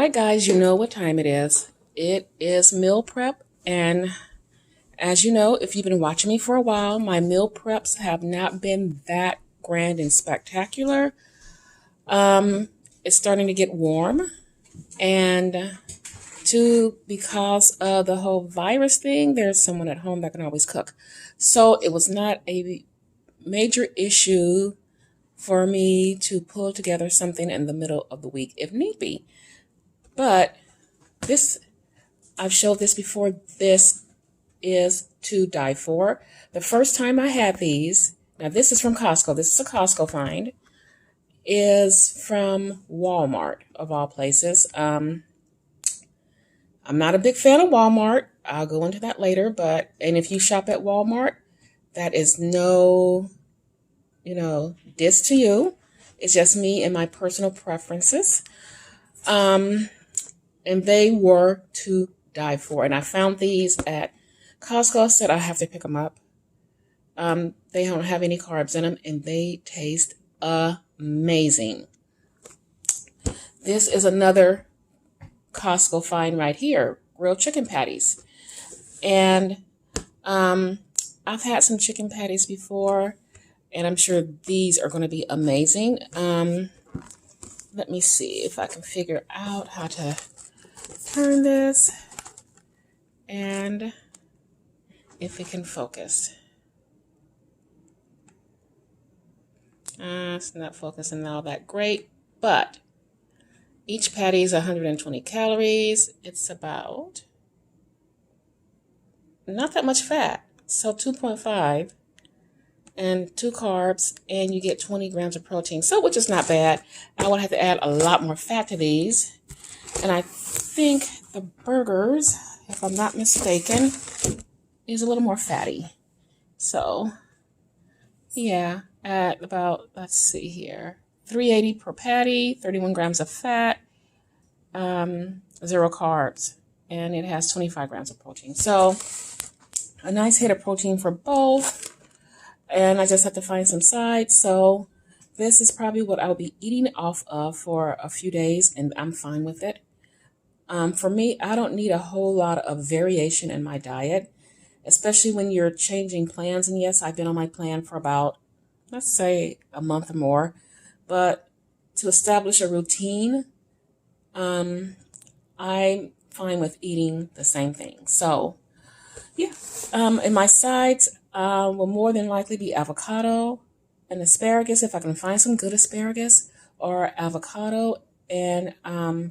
right, guys, you know what time it is. It is meal prep, and as you know, if you've been watching me for a while, my meal preps have not been that grand and spectacular. It's starting to get warm, and because of the whole virus thing, there's someone at home that can always cook. So it was not a major issue for me to pull together something in the middle of the week if need be. But this, I've showed this before, this is to die for. The first time I had these, now this is from Costco, this is a Costco find, is from Walmart, of all places. I'm not a big fan of Walmart. I'll go into that later, and if you shop at Walmart, that is no, diss to you. It's just me and my personal preferences. And they were to die for. And I found these at Costco, said I have to pick them up. They don't have any carbs in them, and they taste amazing. This is another Costco find right here, grilled chicken patties. And I've had some chicken patties before, and I'm sure these are going to be amazing. Let me see if I can figure out how to turn this and if it can focus. It's not focusing all that great, but each patty is 120 calories. It's about not that much fat, so 2.5 and 2 carbs, and you get 20 grams of protein, so which is not bad. I would have to add a lot more fat to these, and I think the burgers, if I'm not mistaken, is a little more fatty. So yeah, at about, let's see here, 380 per patty, 31 grams of fat, 0 carbs, and it has 25 grams of protein. So a nice hit of protein for both. And I just have to find some sides. So this is probably what I'll be eating off of for a few days, and I'm fine with it. For me, I don't need a whole lot of variation in my diet, especially when you're changing plans. And yes, I've been on my plan for about, let's say, a month or more. But to establish a routine, I'm fine with eating the same thing. So yeah, and my sides will more than likely be avocado and asparagus, if I can find some good asparagus, or avocado and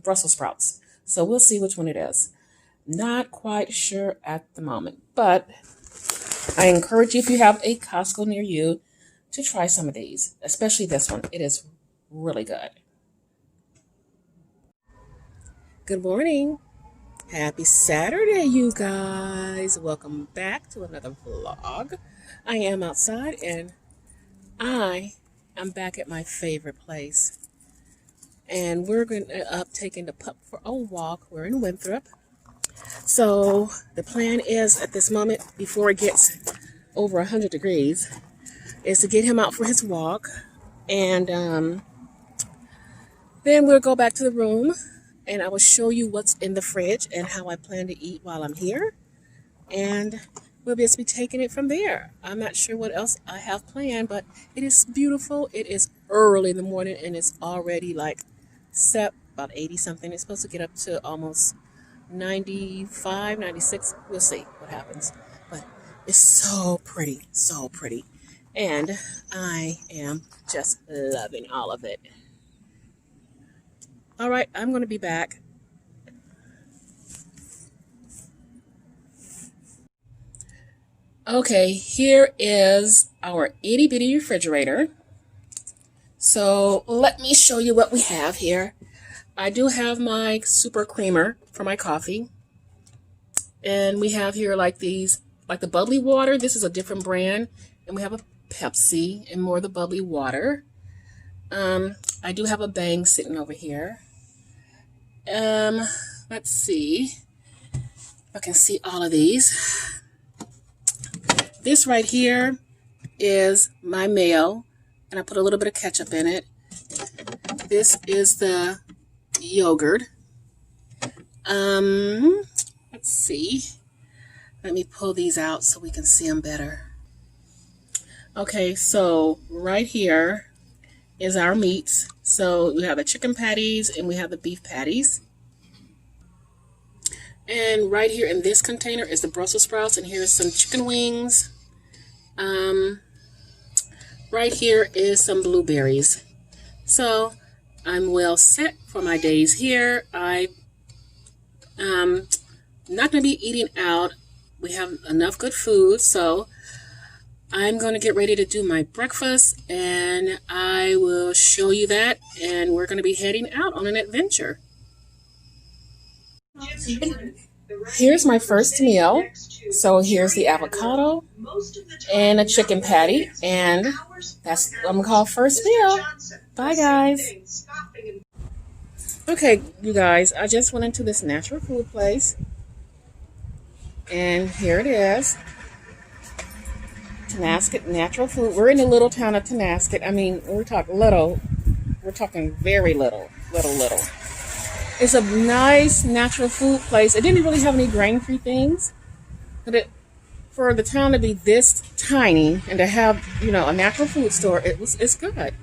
Brussels sprouts. So we'll see which one it is. Not quite sure at the moment, but I encourage you, if you have a Costco near you, to try some of these, especially this one. It is really good. Good morning. Happy Saturday, you guys. Welcome back to another vlog. I am outside, and I am back at my favorite place. And we're going to up taking the pup for a walk. We're in Winthrop. So the plan is, at this moment, before it gets over 100 degrees, is to get him out for his walk. And then we'll go back to the room, and I will show you what's in the fridge and how I plan to eat while I'm here. And we'll just be taking it from there. I'm not sure what else I have planned, but it is beautiful. It is early in the morning, and it's already like set about 80 something. It's supposed to get up to almost 95, 96. We'll see what happens. But it's so pretty, so pretty. And I am just loving all of it. All right, I'm going to be back. Okay, here is our itty bitty refrigerator. So let me show you what we have here. I do have my super creamer for my coffee. And we have here like these, like the bubbly water. This is a different brand. And we have a Pepsi and more of the bubbly water. I do have a Bang sitting over here. Let's see if I can see all of these. This right here is my mayo, and I put a little bit of ketchup in it. This is the yogurt. Let's see. Let me pull these out so we can see them better. Okay, so right here is our meats. So we have the chicken patties and we have the beef patties. And right here in this container is the Brussels sprouts, and here's some chicken wings. Right here is some blueberries. So I'm well set for my days here. I'm not going to be eating out. We have enough good food, so I'm going to get ready to do my breakfast, and I will show you that, and we're going to be heading out on an adventure. Here's my first meal. So here's the avocado and a chicken patty, and that's what I'm going to call first meal. Bye, guys. Okay, you guys, I just went into this natural food place, and here it is. Tenasket Natural Food. We're in the little town of Tenasket. I mean, we're talking little. We're talking very little. It's a nice natural food place. It didn't really have any grain-free things, but for the town to be this tiny and to have, you know, a natural food store, it's good.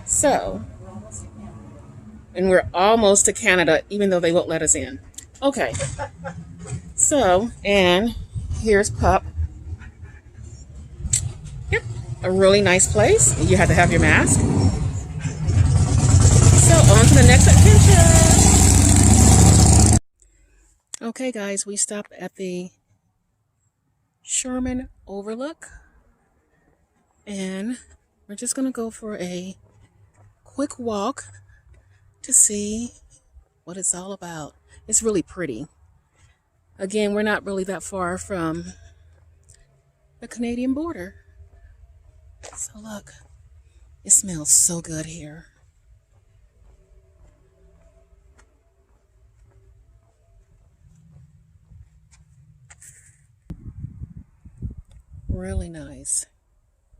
So, and we're almost to Canada, even though they won't let us in. Okay. So, and here's Pup. Yep, a really nice place. You have to have your mask. So on to the next adventure. Okay, guys, we stopped at the Sherman Overlook, and we're just gonna go for a quick walk to see what it's all about. It's really pretty. Again, we're not really that far from the Canadian border. So look, it smells so good here. Really nice.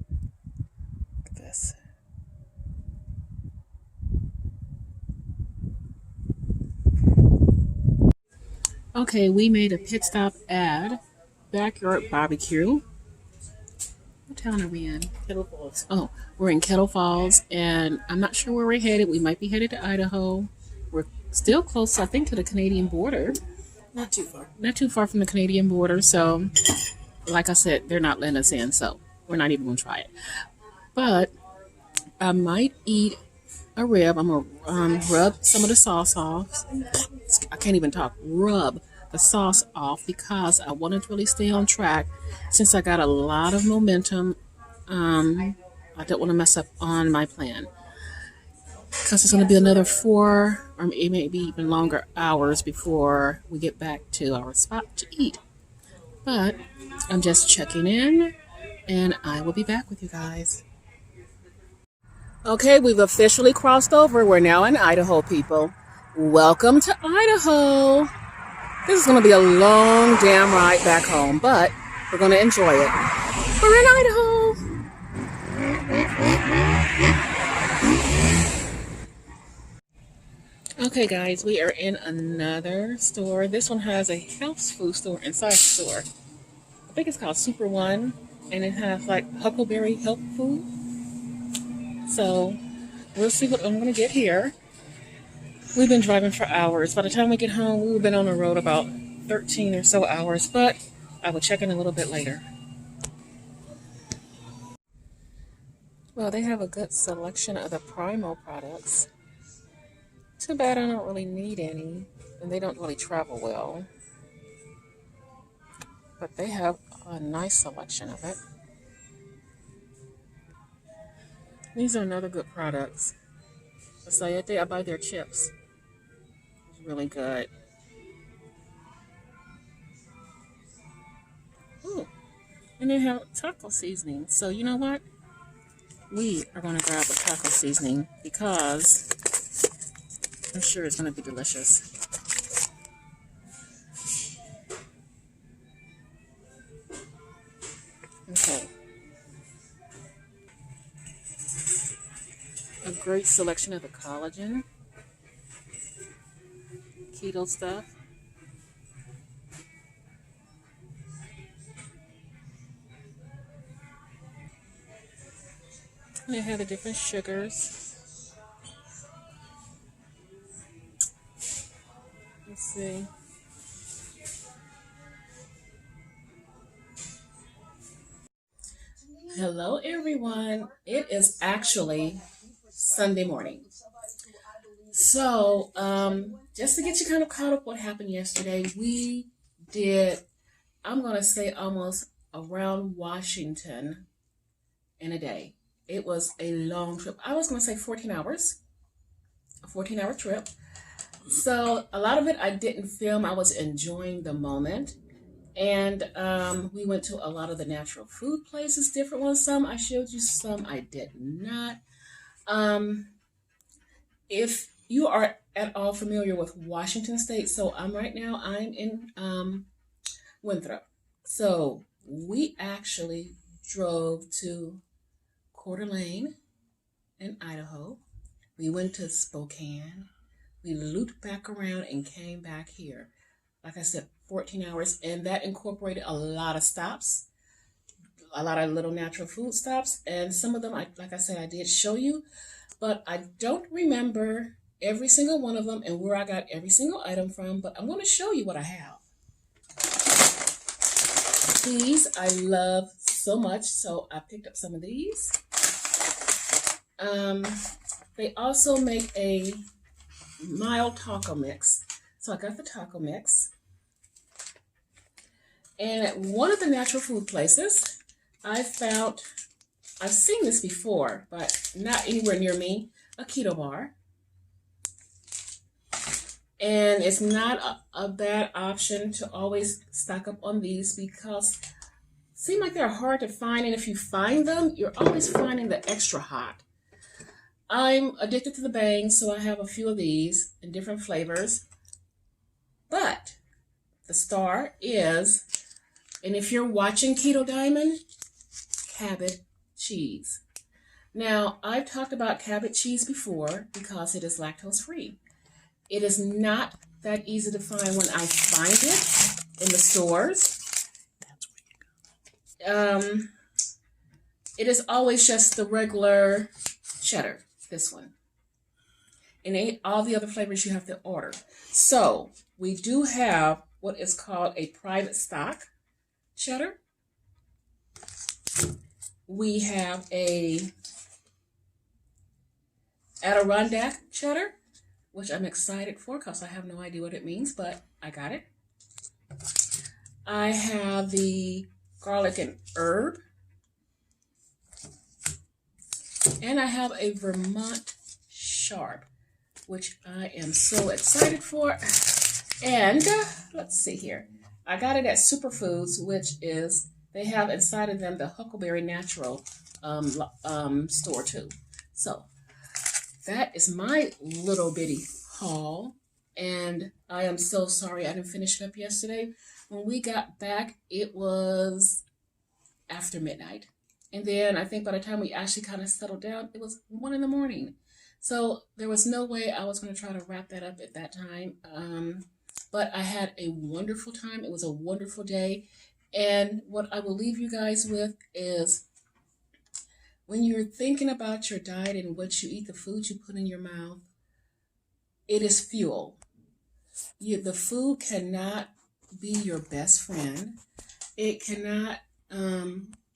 Look at this. Okay, we made a pit stop at Backyard Barbecue. What town are we in? Kettle Falls. Oh, we're in Kettle Falls, and I'm not sure where we're headed. We might be headed to Idaho. We're still close, I think, to the Canadian border. Not too far. Not too far from the Canadian border, so like I said, they're not letting us in, so we're not even going to try it. But I might eat a rib. I'm going to rub some of the sauce off. I can't even talk. Rub the sauce off because I wanted to really stay on track since I got a lot of momentum. I don't want to mess up on my plan because it's going to be another 4 or maybe even longer hours before we get back to our spot to eat. But I'm just checking in, and I will be back with you guys. Okay, we've officially crossed over. We're now in Idaho, people. Welcome to Idaho. This is going to be a long damn ride back home, but we're going to enjoy it. We're in Idaho. Okay, guys, we are in another store. This one has a health food store inside the store. I think it's called Super One, and it has like Huckleberry health food. So we'll see what I'm going to get here. We've been driving for hours. By the time we get home, we've been on the road about 13 or so hours, but I will check in a little bit later. Well, they have a good selection of the Primo products. Too bad I don't really need any, and they don't really travel well. But they have a nice selection of it. These are another good products. Sayete, I buy their chips. It's really good. Ooh, and they have taco seasoning. So you know what? We are going to grab a taco seasoning because I'm sure it's going to be delicious. Okay. A great selection of the collagen. keto stuff. They have the different sugars. Let's see. Hello, everyone. It is actually Sunday morning. So, just to get you kind of caught up what happened yesterday, we did, I'm going to say almost around Washington in a day. It was a long trip. I was going to say 14 hours, a 14-hour trip. So a lot of it I didn't film. I was enjoying the moment. And we went to a lot of the natural food places, different ones. Some I showed you, some I did not. If you are at all familiar with Washington State, so I'm in Winthrop. So we actually drove to Coeur d'Alene in Idaho. We went to Spokane. We looped back around and came back here. Like I said, 14 hours, and that incorporated a lot of stops, a lot of little natural food stops, and some of them, like I said, I did show you, but I don't remember every single one of them and where I got every single item from, but I'm going to show you what I have. These I love so much, so I picked up some of these. They also make a mild taco mix, so I got the taco mix. And at one of the natural food places, I've seen this before, but not anywhere near me, a keto bar. And it's not a bad option to always stock up on these because it seems like they're hard to find. And if you find them, you're always finding the extra hot. I'm addicted to the bangs, so I have a few of these in different flavors. But the star is, and if you're watching Keto Diamond, Cabot cheese. Now, I've talked about Cabot cheese before because it is lactose free. It is not that easy to find when I find it in the stores. It is always just the regular cheddar, this one. And all the other flavors you have to order. So, we do have what is called a private stock cheddar. We have a Adirondack cheddar, which I'm excited for because I have no idea what it means, but I got it. I have the garlic and herb. And I have a Vermont sharp, which I am so excited for. And let's see here. I got it at Superfoods, which is, they have inside of them the Huckleberry Natural store too. So that is my little bitty haul. And I am so sorry I didn't finish it up yesterday. When we got back, it was after midnight. And then I think by the time we actually kind of settled down, it was 1 a.m. So there was no way I was going to try to wrap that up at that time. But I had a wonderful time. It was a wonderful day. And what I will leave you guys with is when you're thinking about your diet and what you eat, the food you put in your mouth, it is fuel. The food cannot be your best friend. It cannot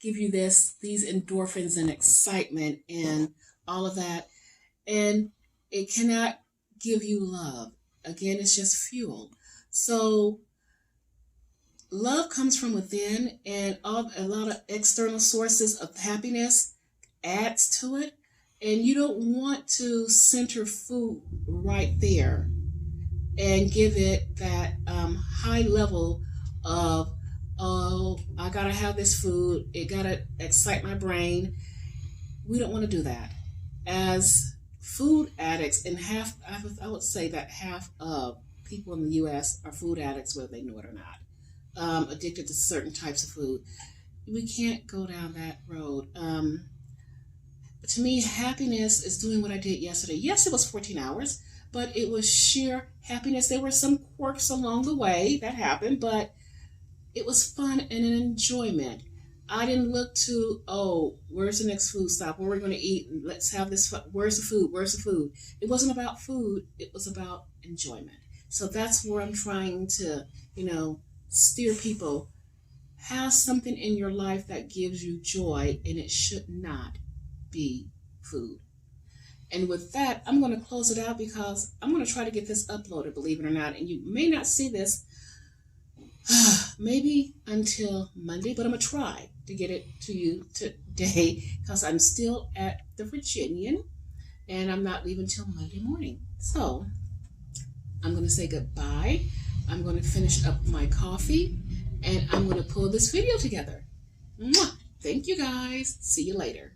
give you these endorphins and excitement and all of that. And it cannot give you love. Again, it's just fuel. So love comes from within, and a lot of external sources of happiness adds to it. And you don't want to center food right there and give it that high level of, oh, I gotta have this food. It gotta excite my brain. We don't want to do that. As food addicts, and I would say that half of people in the U.S. are food addicts, whether they know it or not, addicted to certain types of food. We can't go down that road. To me, happiness is doing what I did yesterday. Yes, it was 14 hours, but it was sheer happiness. There were some quirks along the way that happened, but it was fun and an enjoyment. I didn't look to, oh, where's the next food stop? Where we're going to eat? Let's have this. Where's the food? Where's the food? It wasn't about food. It was about enjoyment. So that's where I'm trying to, steer people. Have something in your life that gives you joy, and it should not be food. And with that, I'm going to close it out because I'm going to try to get this uploaded, believe it or not. And you may not see this maybe until Monday, but I'm going to try to get it to you today because I'm still at the Virginian and I'm not leaving till Monday morning. So I'm going to say goodbye. I'm going to finish up my coffee and I'm going to pull this video together. Mwah! Thank you guys. See you later.